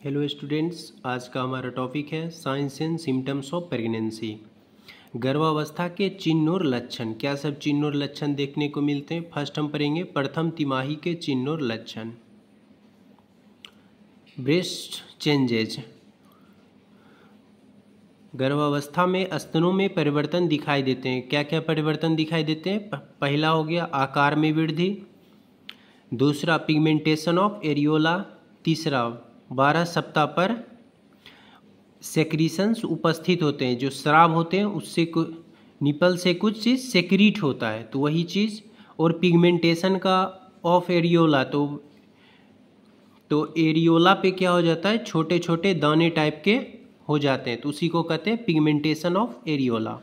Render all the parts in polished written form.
Hello students, आज का हमारा टॉपिक है science and symptoms of pregnancy. गर्भावस्था के चिन्ह और लक्षण। क्या सब चिन्ह और लक्षण देखने को मिलते हैं? फर्स्ट हम पढ़ेंगे प्रथम तिमाही के चिन्ह और लक्षण। Breast changes. गर्भावस्था में स्तनों में परिवर्तन दिखाई देते हैं। क्या क्या परिवर्तन दिखाई देते हैं? पहला हो गया आकार में वृद्धि, दूसरा पिगमेंटेशन ऑफ एरियोला, तीसरा 12 सप्ताह पर सेक्रीशंस उपस्थित होते हैं। जो स्राव होते हैं उससे निपल से कुछ चीज़ सेक्रीट होता है, तो वही चीज़। और पिगमेंटेशन का ऑफ एरियोला, तो एरियोला पे क्या हो जाता है, छोटे छोटे दाने टाइप के हो जाते हैं, तो उसी को कहते हैं पिगमेंटेशन ऑफ एरियोला।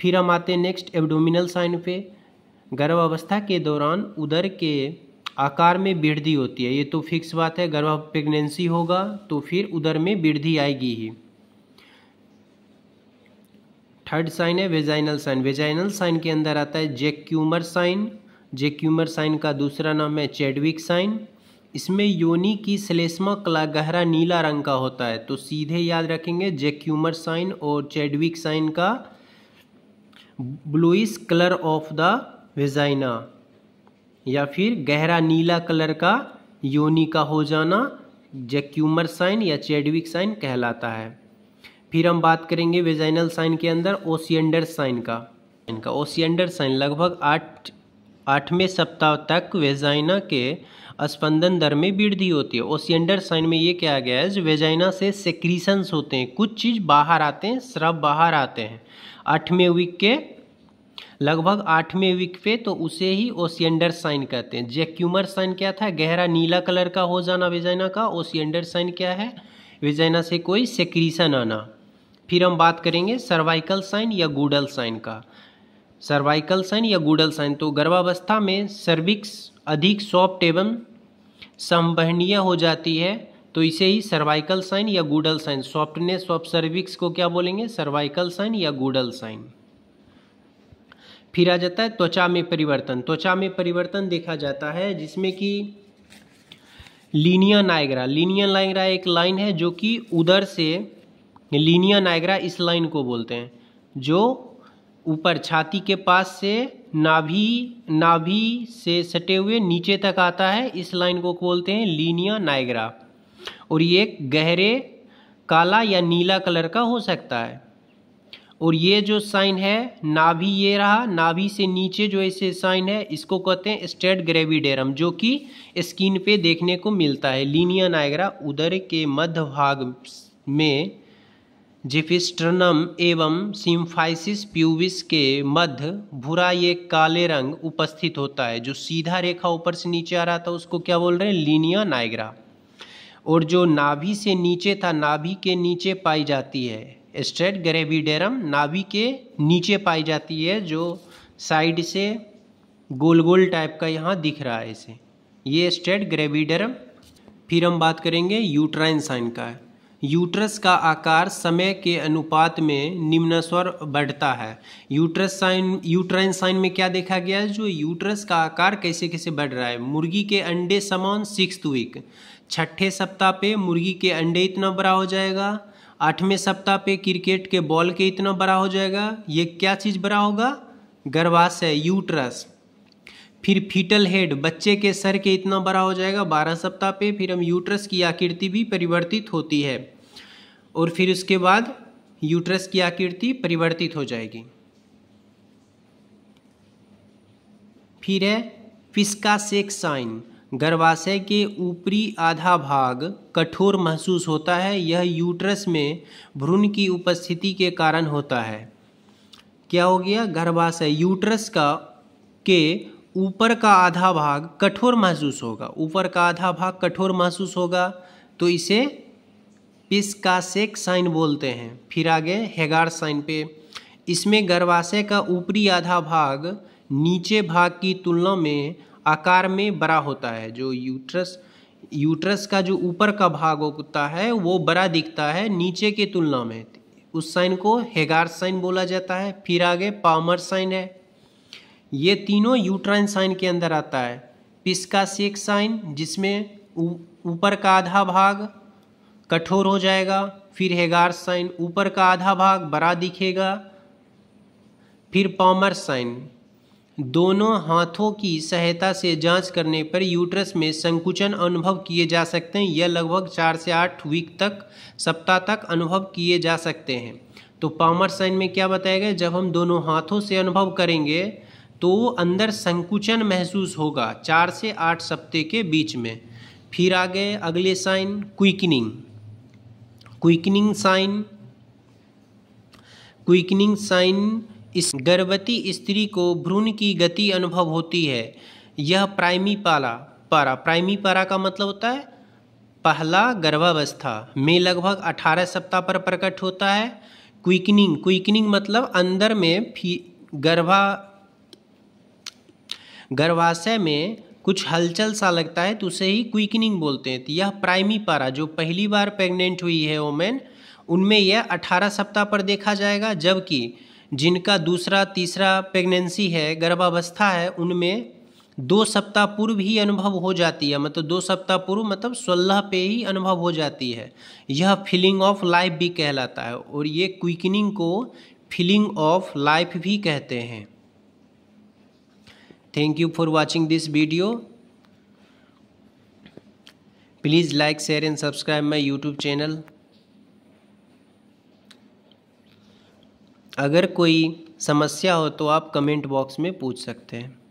फिर हम आते हैं नेक्स्ट एब्डोमिनल साइन पे। गर्भावस्था के दौरान उदर के आकार में वृद्धि होती है, ये तो फिक्स बात है। प्रेगनेंसी होगा तो फिर उदर में वृद्धि आएगी ही। थर्ड साइन है वेजाइनल साइन। वेजाइनल साइन के अंदर आता है जैक्यूमर साइन। जैक्यूमर साइन का दूसरा नाम है चैडविक साइन। इसमें योनि की श्लेष्मा कला गहरा नीला रंग का होता है, तो सीधे याद रखेंगे जैक्यूमर साइन और चैडविक साइन का bluish colour of the vagina, या फिर गहरा नीला कलर का योनि का हो जाना जैक्यूमर साइन या चैडविक साइन कहलाता है। फिर हम बात करेंगे वेजाइनल साइन के अंदर ओसिएंडर साइन का। इनका ओसिएंडर साइन लगभग 8वें सप्ताह तक वेजाइना के स्पंदन दर में वृद्धि होती है। ओसिएंडर साइन में ये क्या गया है, जो वेजाइना से सेक्रीशंस होते हैं, कुछ चीज़ बाहर आते हैं, स्राव बाहर आते हैं 8वें वीक के लगभग 8वें वीक पे, तो उसे ही ओसिएंडर साइन कहते हैं। जैक्यूमर साइन क्या था, गहरा नीला कलर का हो जाना वेजाइना का। ओसिएंडर साइन क्या है, वेजाइना से कोई सेक्रीशन आना। फिर हम बात करेंगे सर्वाइकल साइन या गूडल साइन का। सर्वाइकल साइन या गूडल साइन, तो गर्भावस्था में सर्विक्स अधिक सॉफ्ट एवं संवहनीय हो जाती है, तो इसे ही सर्वाइकल साइन या गूडल साइन। सॉफ्टनेस ऑफ सर्विक्स को क्या बोलेंगे, सर्वाइकल साइन या गूडल साइन। फिर आ जाता है त्वचा में परिवर्तन। त्वचा में परिवर्तन देखा जाता है जिसमें कि लीनिया नाइग्रा। लीनिया नाइग्रा एक लाइन है जो कि उदर से, लीनिया नाइग्रा इस लाइन को बोलते हैं जो ऊपर छाती के पास से नाभि से सटे हुए नीचे तक आता है, इस लाइन को बोलते हैं लीनिया नाइग्रा। और ये एक गहरे काला या नीला कलर का हो सकता है। और ये जो साइन है नाभि, ये रहा, नाभि से नीचे जो ऐसे साइन है इसको कहते हैं स्ट्रेट ग्रेविडेरम, जो कि स्किन पे देखने को मिलता है। लीनिया नाइग्रा उदर के मध्य भाग में जिफिस्ट्रनम एवं सिम्फाइसिस प्यूबिस के मध्य भूरा ये काले रंग उपस्थित होता है। जो सीधा रेखा ऊपर से नीचे आ रहा था उसको क्या बोल रहे हैं, लीनिया नाइग्रा। और जो नाभि से नीचे था, नाभि के नीचे पाई जाती है स्ट्रेट ग्रेविडेरम, नाभि के नीचे पाई जाती है, जो साइड से गोल गोल टाइप का यहाँ दिख रहा है इसे, ये स्ट्रेट ग्रेविडेरम। फिर हम बात करेंगे यूट्राइन साइन का। यूट्रस का आकार समय के अनुपात में निम्नस्वर बढ़ता है। यूट्राइन साइन में क्या देखा गया है, जो यूट्रस का आकार कैसे कैसे बढ़ रहा है। मुर्गी के अंडे समान 6th वीक, 6ठे सप्ताह पे मुर्गी के अंडे इतना बड़ा हो जाएगा, 8वें सप्ताह पे क्रिकेट के बॉल के इतना बड़ा हो जाएगा। ये क्या चीज़ बड़ा होगा, गर्भाशय, यूट्रस। फिर फीटल हेड, बच्चे के सर के इतना बड़ा हो जाएगा 12 सप्ताह पे। फिर हम यूट्रस की आकृति भी परिवर्तित होती है, और फिर उसके बाद यूट्रस की आकृति परिवर्तित हो जाएगी। फिर है फिस्कासेक साइन। गर्भाशय के ऊपरी आधा भाग कठोर महसूस होता है, यह यूट्रस में भ्रूण की उपस्थिति के कारण होता है। क्या हो गया, गर्भाशय यूट्रस के ऊपर का आधा भाग कठोर महसूस होगा, ऊपर का आधा भाग कठोर महसूस होगा, तो इसे फिस्कासेक साइन बोलते हैं। फिर आगे हेगार साइन पे, इसमें गर्भाशय का ऊपरी आधा भाग नीचे भाग की तुलना में आकार में बड़ा होता है। जो यूट्रस का जो ऊपर का भाग होता है वो बड़ा दिखता है नीचे के तुलना में, उस साइन को हेगार साइन बोला जाता है। फिर आगे पामर साइन है, ये तीनों यूट्राइन साइन के अंदर आता है। फिस्कासेक साइन जिसमें ऊपर का आधा भाग कठोर हो जाएगा। फिर हेगार साइन, ऊपर का आधा भाग बड़ा दिखेगा। फिर पॉमर साइन, दोनों हाथों की सहायता से जांच करने पर यूट्रस में संकुचन अनुभव किए जा सकते हैं। यह लगभग 4 से 8 वीक तक, सप्ताह तक अनुभव किए जा सकते हैं। तो पॉमर साइन में क्या बताया गया, जब हम दोनों हाथों से अनुभव करेंगे तो अंदर संकुचन महसूस होगा 4 से 8 सप्ताह के बीच में। फिर आगे अगले sign quickening, quickening sign, quickening sign इस गर्भवती स्त्री को भ्रूण की गति अनुभव होती है। यह प्राइमी पारा का मतलब होता है पहला गर्भावस्था में लगभग 18 सप्ताह पर प्रकट होता है। क्विकनिंग मतलब अंदर में गर्भाशय में कुछ हलचल सा लगता है तो उसे ही क्विकनिंग बोलते हैं। तो यह प्राइमी पारा, जो पहली बार प्रेग्नेंट हुई है वोमेन, उनमें यह 18 सप्ताह पर देखा जाएगा। जबकि जिनका दूसरा तीसरा प्रेगनेंसी है, गर्भावस्था है, उनमें 2 सप्ताह पूर्व ही अनुभव हो जाती है। मतलब 2 सप्ताह पूर्व मतलब 16 पे ही अनुभव हो जाती है। यह फीलिंग ऑफ लाइफ भी कहलाता है और ये क्विकनिंग को फीलिंग ऑफ लाइफ भी कहते हैं। Thank you for watching this video. Please like, share and subscribe my YouTube channel. अगर कोई समस्या हो तो आप कमेंट बॉक्स में पूछ सकते हैं।